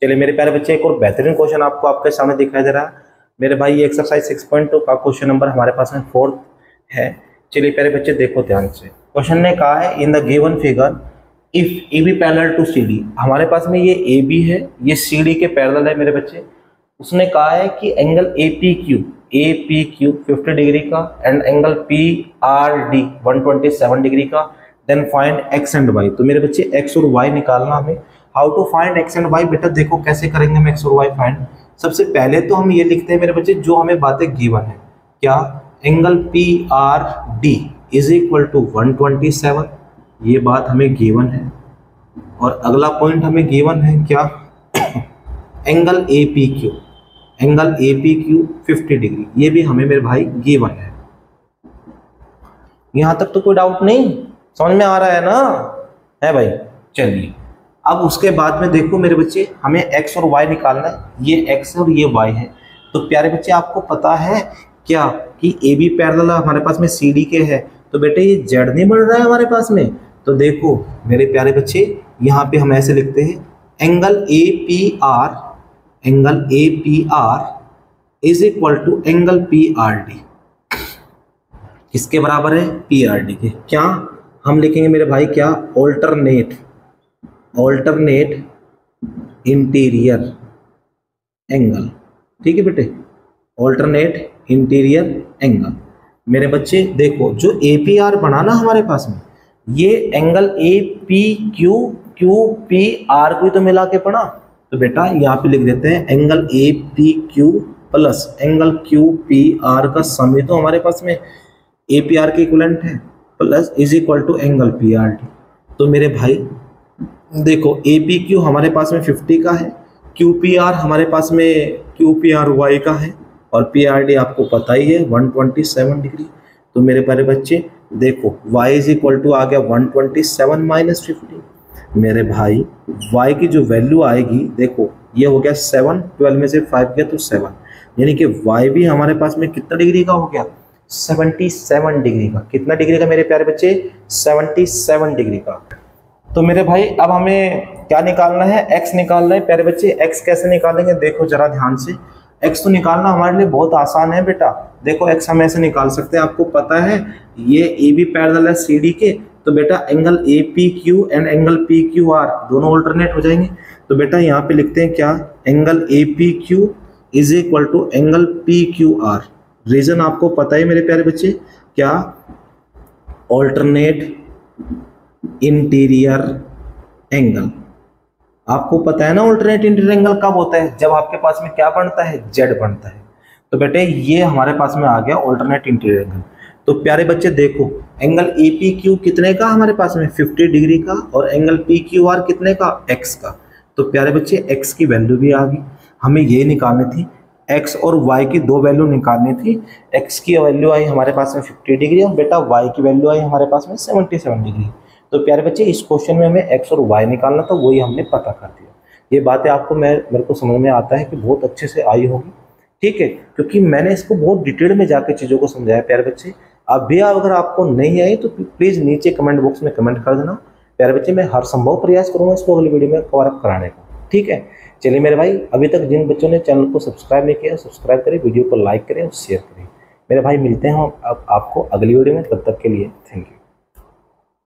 चलिए मेरे प्यारे बच्चे, एक और बेहतरीन क्वेश्चन आपको आपके सामने दिखाई दे रहा है मेरे भाई। ये एक्सरसाइज 6.2 का क्वेश्चन नंबर हमारे पास में 4 है। चलिए प्यारे बच्चे देखो ध्यान से। क्वेश्चन ने कहा है in the given figure if A B parallel to C D. हमारे पास में ये ए बी है, ये सी डी के पैरेलल है मेरे बच्चे। उसने कहा है कि angle A P Q 50 degree का and angle P R D 127 degree का। Then find x and y. तो मेरे बच्चे एक्स और वाई निकालना हमें। How to find x and y? बेटा देखो कैसे करेंगे हम एक्स और वाई फाइंड। सबसे पहले तो हम ये लिखते हैं मेरे बच्चे जो हमें बातें गिवन है। क्या? Angle P R D is equal to 127, ये बात हमें गिवन है। और अगला पॉइंट हमें गिवन है क्या? Angle A P Q 50 degree, ये भी हमें मेरे भाई गिवन है। यहां तक तो कोई डाउट नहीं, समझ में आ रहा है ना? है भाई। चलिए अब उसके बाद में देखो मेरे बच्चे, हमें x और y निकालना है। ये x और ये y है। तो प्यारे बच्चे आपको पता है क्या कि ए बी पैरेलल हमारे पास में सी डी के है। तो बेटे ये z नहीं बढ़ रहा है हमारे पास में। तो देखो मेरे प्यारे बच्चे, यहाँ पे हम ऐसे लिखते हैं angle A P R is equal to angle P R D. किसके बराबर है? पी आर डी के। क्या हम लिखेंगे मेरे भाई? क्या? Alternate interior angle. ठीक है बेटे, ऑल्टरनेट इंटीरियर एंगल। मेरे बच्चे देखो जो ए पी आर बना ना हमारे पास में, ये angle A P Q P are को ही तो मिला के पढ़ा। तो बेटा यहाँ पे लिख देते हैं angle A P Q plus angle Q P R का सम तो हमारे पास में ए पी आर के इक्विवेलेंट है, plus is equal to angle P R D. तो मेरे भाई देखो ए पी क्यू हमारे पास में 50 का है, क्यू पी आर हमारे पास में क्यू पी आर वाई का है, और पी आर डी आपको पता ही है 127 डिग्री। तो मेरे प्यारे बच्चे देखो y इज इक्वल टू आ गया 127 माइनस 50। मेरे भाई y की जो वैल्यू आएगी, देखो ये हो गया 7, 12 में से 5 गया तो 7, यानी कि y भी हमारे पास में कितना डिग्री का हो गया? 77 डिग्री का। कितना डिग्री का मेरे प्यारे बच्चे? 77 डिग्री का। तो मेरे भाई अब हमें क्या निकालना है? x निकालना है प्यारे बच्चे। x कैसे निकालेंगे देखो जरा ध्यान से। x तो निकालना हमारे लिए बहुत आसान है बेटा। देखो x हम ऐसे निकाल सकते हैं, आपको पता है ये ए बी पैरेलल है सी डी के। तो बेटा angle A P Q and angle P Q R दोनों ऑल्टरनेट हो जाएंगे। तो बेटा यहाँ पे लिखते हैं क्या? Angle A P Q is equal to angle P Q R. Reason आपको पता है मेरे प्यारे बच्चे, क्या? Alternate interior angle. आपको पता है ना ऑल्टरनेट इंटीरियर एंगल कब होता है? जब आपके पास में क्या बनता है? जेड बनता है। तो बेटे ये हमारे पास में आ गया ऑल्टरनेट इंटीरियर एंगल। तो प्यारे बच्चे देखो एंगल ए पी क्यू कितने का हमारे पास में? 50 डिग्री का, और एंगल पी क्यू आर कितने का? x का। तो प्यारे बच्चे x की वैल्यू भी आ गई। हमें ये निकालनी थी, x और y की दो वैल्यू निकालनी थी। x की वैल्यू आई हमारे पास में 50 डिग्री और बेटा y की वैल्यू आई हमारे पास में 77 डिग्री। तो प्यारे बच्चे इस क्वेश्चन में हमें x और y निकालना था, वही हमने पता कर दिया। ये बातें आपको मेरे को समझ में आता है कि बहुत अच्छे से आई होगी। ठीक है, क्योंकि मैंने इसको बहुत डिटेल में जाकर चीज़ों को समझाया प्यारे बच्चे। अब भी अगर आपको नहीं आई तो प्लीज़ नीचे कमेंट बॉक्स में कमेंट कर देना प्यारे बच्चे। मैं हर संभव प्रयास करूँगा इसको अगली वीडियो में कवर अप कराने का। ठीक है, चलिए मेरे भाई, अभी तक जिन बच्चों ने चैनल को सब्सक्राइब नहीं किया सब्सक्राइब करें, वीडियो को लाइक करें और शेयर करें। मेरे भाई मिलते हैं हम आपको अगली वीडियो में, तब तक के लिए थैंक यू।